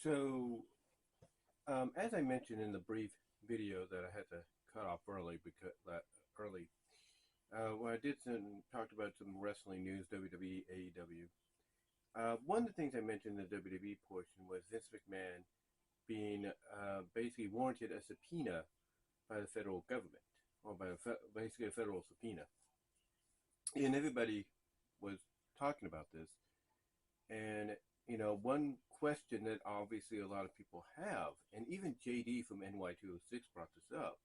So, as I mentioned in the brief video that I had to cut off early because early, when I did talked about some wrestling news, WWE, AEW. One of the things I mentioned in the WWE portion was Vince McMahon being basically warranted a subpoena by the federal government, or by basically a federal subpoena, and everybody was talking about this. And one question that obviously a lot of people have, and even JD from NY206 brought this up,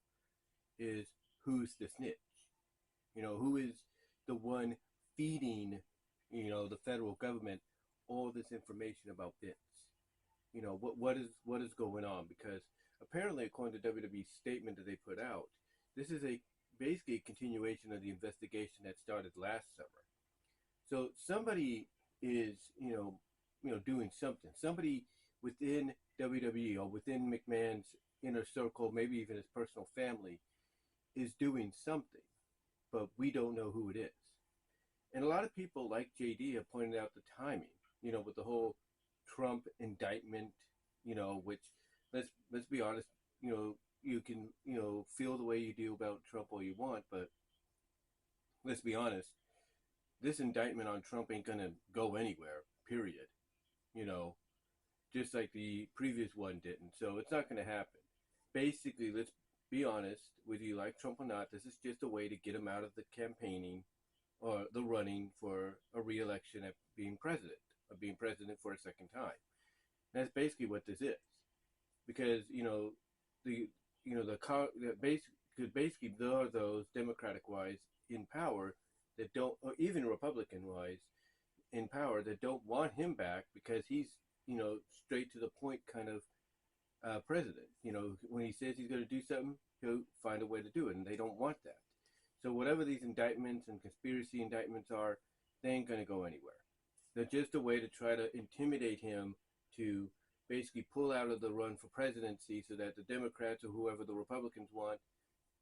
is who's the snitch? Who is the one feeding, the federal government all this information about Vince? What is going on? Because apparently, according to WWE's statement that they put out, this is basically a continuation of the investigation that started last summer. So somebody is, doing something. Somebody within WWE or within McMahon's inner circle, maybe even his personal family, is doing something, but we don't know who it is. And a lot of people like JD have pointed out the timing, with the whole Trump indictment, which let's be honest, you can, feel the way you do about Trump all you want, but let's be honest, this indictment on Trump ain't gonna go anywhere, period. You know, just like the previous one didn't. So it's not gonna happen. Basically, let's be honest, whether you like Trump or not, this is just a way to get him out of the campaigning or the running for a re-election at being president, of being president for a second time. And that's basically what this is, because the basically there are those Democratic wise in power that don't, or even Republican wise in power, that don't want him back because he's straight to the point kind of president. When he says he's going to do something, he'll find a way to do it, and they don't want that. So whatever these indictments and conspiracy indictments are, they ain't going to go anywhere. They're just a way to try to intimidate him to basically pull out of the run for presidency so that the Democrats or whoever the Republicans want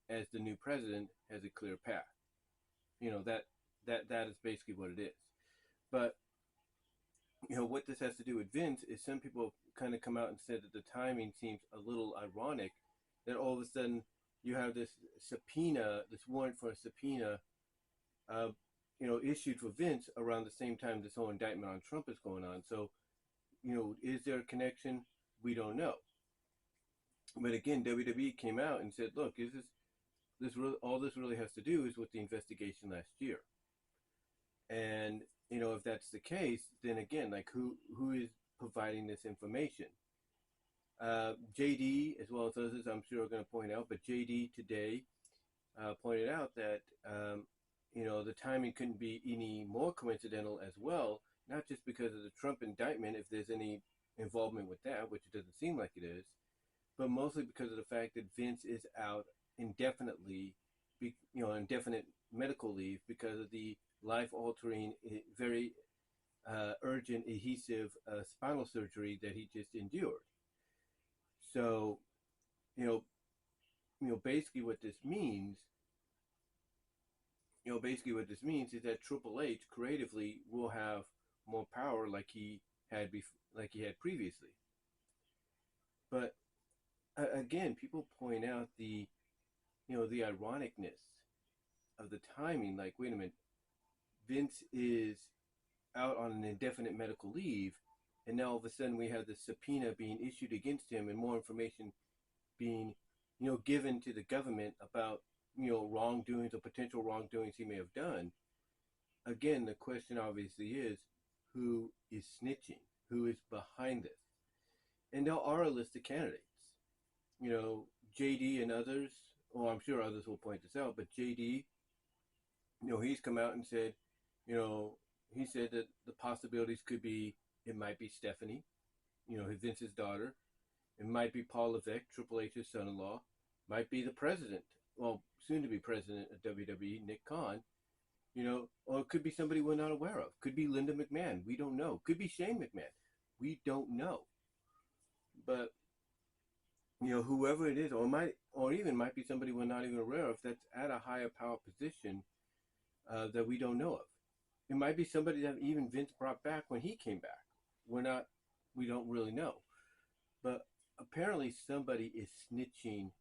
as the new president has a clear path. That is basically what it is. But what this has to do with Vince is some people kind of come out and said that the timing seems a little ironic, that all of a sudden you have this subpoena, this warrant for a subpoena, issued for Vince around the same time this whole indictment on Trump is going on. So, is there a connection? We don't know. But again, WWE came out and said, "Look, is this really, all this really has to do is with the investigation last year?" And if that's the case, then again, like who is providing this information? JD, as well as others, I'm sure, are going to point out, but JD today pointed out that the timing couldn't be any more coincidental as well, not just because of the Trump indictment, if there's any involvement with that, which it doesn't seem like it is, but mostly because of the fact that Vince is out indefinitely, indefinite medical leave because of the life-altering, very urgent, adhesive spinal surgery that he just endured. So, basically what this means, is that Triple H creatively will have more power like he had previously. But again, people point out the ironicness of the timing. Like, wait a minute, Vince is out on an indefinite medical leave, and now all of a sudden we have the subpoena being issued against him and more information being, given to the government about, wrongdoings or potential wrongdoings he may have done. Again, the question obviously is, who is snitching? Who is behind this? And there are a list of candidates. JD and others, or I'm sure others will point this out, but JD, he's come out and said, he said that the possibilities could be, it might be Stephanie, Vince's daughter. It might be Paul Levesque, Triple H's son-in-law. Might be the president, well, soon to be president of WWE, Nick Khan. Or it could be somebody we're not aware of. Could be Linda McMahon. We don't know. Could be Shane McMahon. We don't know. But whoever it is, or even might be somebody we're not even aware of that's at a higher power position that we don't know of. It might be somebody that even Vince brought back when he came back. We don't really know. but apparently somebody is snitching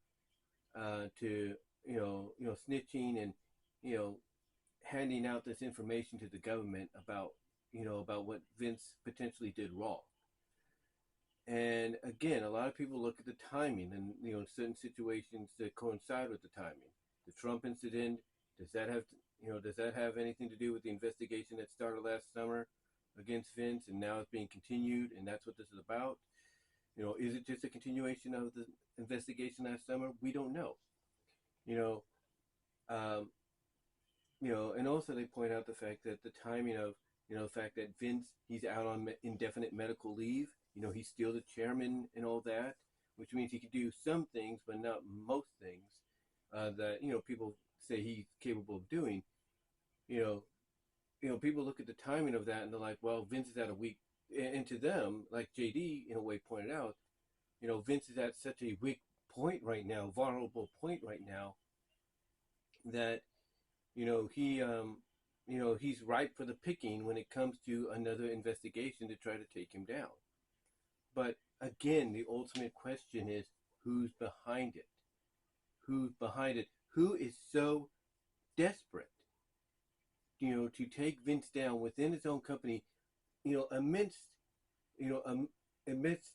to snitching and you know handing out this information to the government about about what Vince potentially did wrong. And again, a lot of people look at the timing and certain situations that coincide with the timing. The Trump incident, does that have does that have anything to do with the investigation that started last summer against Vince and now it's being continued and that's what this is about? Is it just a continuation of the investigation last summer? We don't know. You know, um, and also they point out the fact that the timing of, the fact that Vince, he's out on indefinite medical leave. He's still the chairman and all that, which means he can do some things, but not most things that people say he's capable of doing. You know, people look at the timing of that and they're like, well, Vince is at a weak, and to them, like JD in a way pointed out, Vince is at such a weak point right now, vulnerable point right now, that he's ripe for the picking when it comes to another investigation to try to take him down. But again, the ultimate question is who's behind it? Who's behind it? Who is so desperate, to take Vince down within his own company, amidst, amidst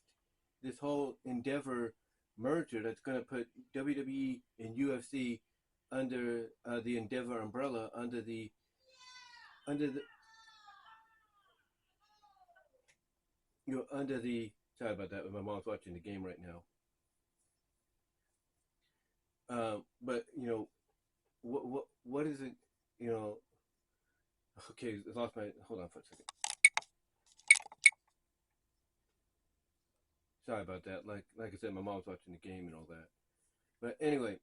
this whole Endeavor merger that's going to put WWE and UFC under the Endeavor umbrella, under the under the sorry about that. My mom's watching the game right now. But what is it? Okay, I lost my. Hold on for a second. Sorry about that. Like I said, my mom's watching the game and all that. But anyway,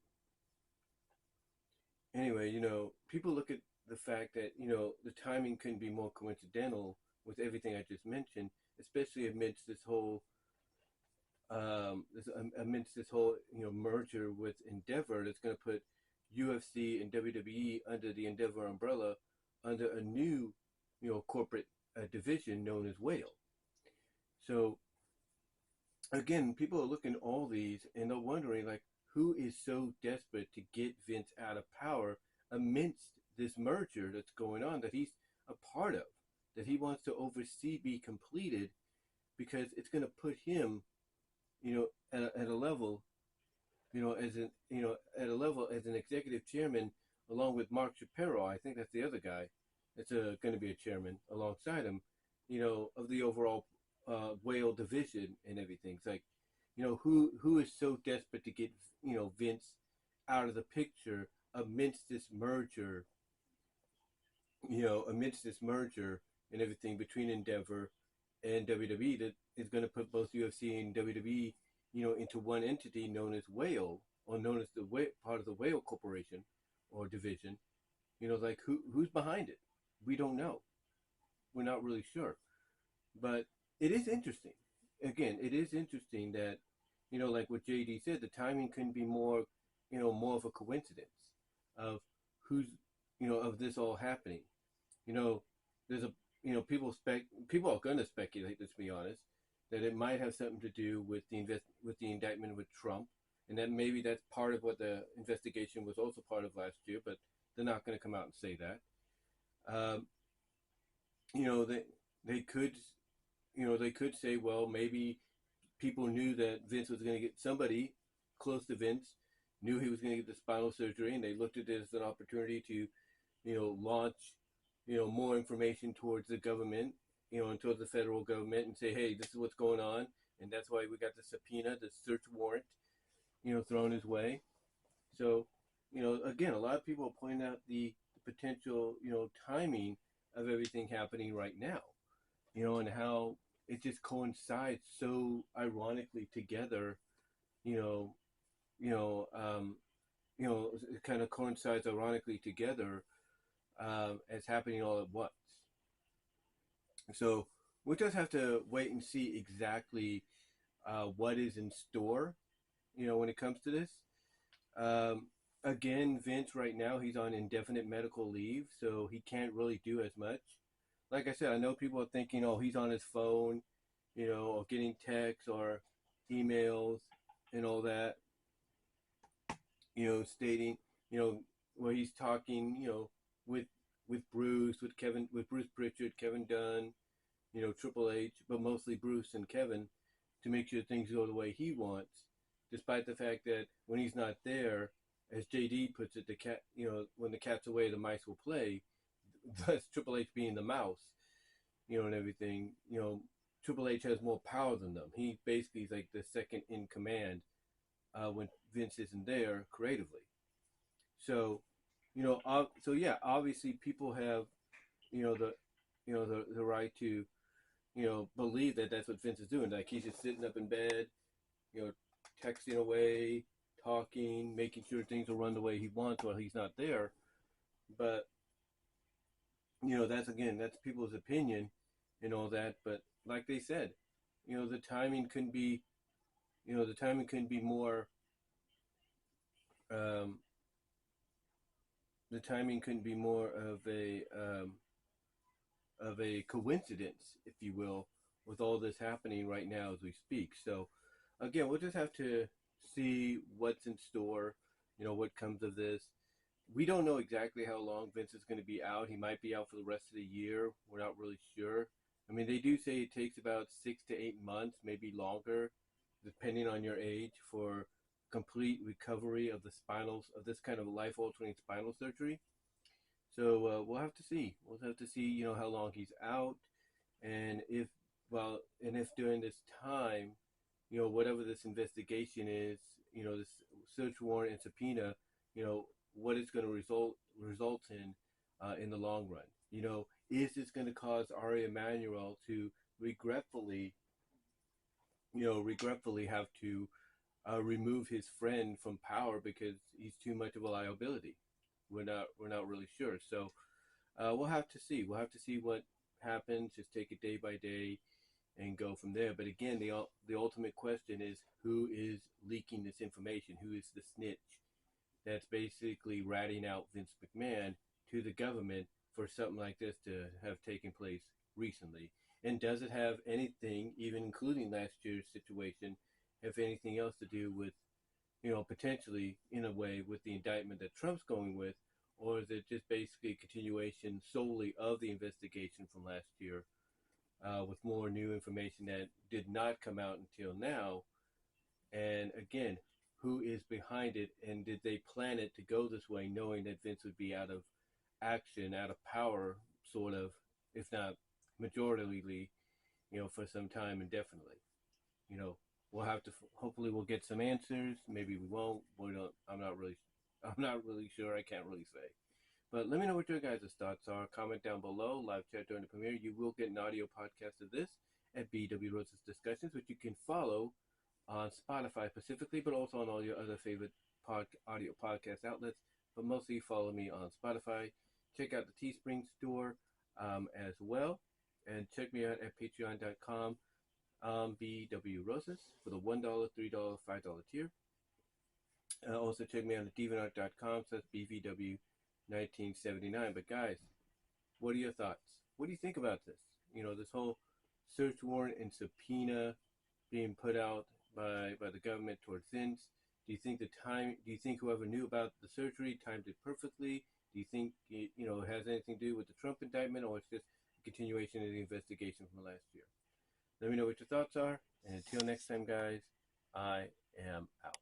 people look at the fact that the timing couldn't be more coincidental with everything I just mentioned, especially amidst this whole amidst this whole merger with Endeavor that's going to put UFC and WWE under the Endeavor umbrella, under a new corporate division known as Whale. So again, people are looking at all these and they're wondering, like, who is so desperate to get Vince out of power amidst this merger that's going on, that he's a part of, that he wants to oversee be completed, because it's going to put him at a level at a level as an executive chairman, along with Mark Shapiro. I think that's the other guy that's going to be a chairman alongside him, of the overall Whale division and everything. It's like, who is so desperate to get Vince out of the picture amidst this merger, and everything between Endeavor and WWE, that is going to put both UFC and WWE, into one entity known as Whale, or known as the part of the Whale Corporation or division. Like who's behind it? We don't know. We're not really sure. But it is interesting. Again, it is interesting that, like what JD said, the timing couldn't be more, more of a coincidence of who's, of this all happening. There's a, people are going to speculate, let's be honest, that it might have something to do with with the indictment with Trump, and that maybe that's part of what the investigation was also part of last year, but they're not going to come out and say that. They could, they could say, well, maybe people knew that Vince was going to get, somebody close to Vince knew he was going to get the spinal surgery, and they looked at it as an opportunity to, launch, more information towards the government, and towards the federal government, and say, hey, this is what's going on, and that's why we got the subpoena, the search warrant, thrown his way. So, again, a lot of people are pointing out the potential, timing of everything happening right now, and how it just coincides so ironically together, it kind of coincides ironically together as happening all at once. So we'll just have to wait and see exactly what is in store, when it comes to this. Again, Vince right now, he's on indefinite medical leave, so he can't really do as much. Like I said, I know people are thinking, oh, he's on his phone, or getting texts, or, emails and all that, stating, where he's talking, with with Kevin, with Bruce Pritchard, Kevin Dunn, Triple H, but mostly Bruce and Kevin, to make sure things go the way he wants, despite the fact that when he's not there, as JD puts it, the cat, when the cat's away, the mice will play. Thus, Triple H being the mouse, and everything. Triple H has more power than them. He basically is like the second in command when Vince isn't there creatively. So, so yeah, obviously people have, the, the right to, believe that that's what Vince is doing. Like he's just sitting up in bed, you know, texting away, talking, making sure things will run the way he wants while he's not there. But, that's people's opinion and all that. But like they said, the timing couldn't be, the timing couldn't be more, um, the timing couldn't be more of a coincidence, if you will, with all this happening right now as we speak. So, again, we'll just have to see what's in store, what comes of this. We don't know exactly how long Vince is going to be out. He might be out for the rest of the year. We're not really sure. I mean, they do say it takes about 6 to 8 months, maybe longer, depending on your age, for complete recovery of the spinals, of this kind of life-altering spinal surgery. So we'll have to see. We'll have to see, how long he's out, and if during this time, whatever this investigation is, this search warrant and subpoena, what it's going to result in the long run. Is this going to cause Ari Emanuel to regretfully have to remove his friend from power because he's too much of a liability? We're not really sure. So we'll have to see. We'll have to see what happens. Just take it day by day and go from there. But again, the ultimate question is, who is leaking this information? Who is the snitch that's basically ratting out Vince McMahon to the government for something like this to have taken place recently? And does it have anything, even including last year's situation, have anything else to do with, potentially, in a way, with the indictment that Trump's going with? Or is it just basically a continuation solely of the investigation from last year, with more new information that did not come out until now? And again, who is behind it, and did they plan it to go this way, knowing that Vince would be out of action, out of power, sort of, if not majoritarily, for some time indefinitely? We'll have to. Hopefully, we'll get some answers. Maybe we won't. We don't. I'm not really sure. I can't really say. But let me know what your guys' thoughts are. Comment down below. Live chat during the premiere. You will get an audio podcast of this at BW Rose's Discussions, which you can follow on Spotify specifically, but also on all your other favorite audio podcast outlets. But mostly follow me on Spotify. Check out the Teespring store as well. And check me out at patreon.com. BW Roses for the $1, $3, $5 tier. Also check me out at deviantart.com. So that's BVW1979. But guys, what are your thoughts? What do you think about this? This whole search warrant and subpoena being put out by the government towards Vince. Do you think whoever knew about the surgery timed it perfectly? Do you think it has anything to do with the Trump indictment, or it's just a continuation of the investigation from last year? Let me know what your thoughts are, and until next time, guys, I am out.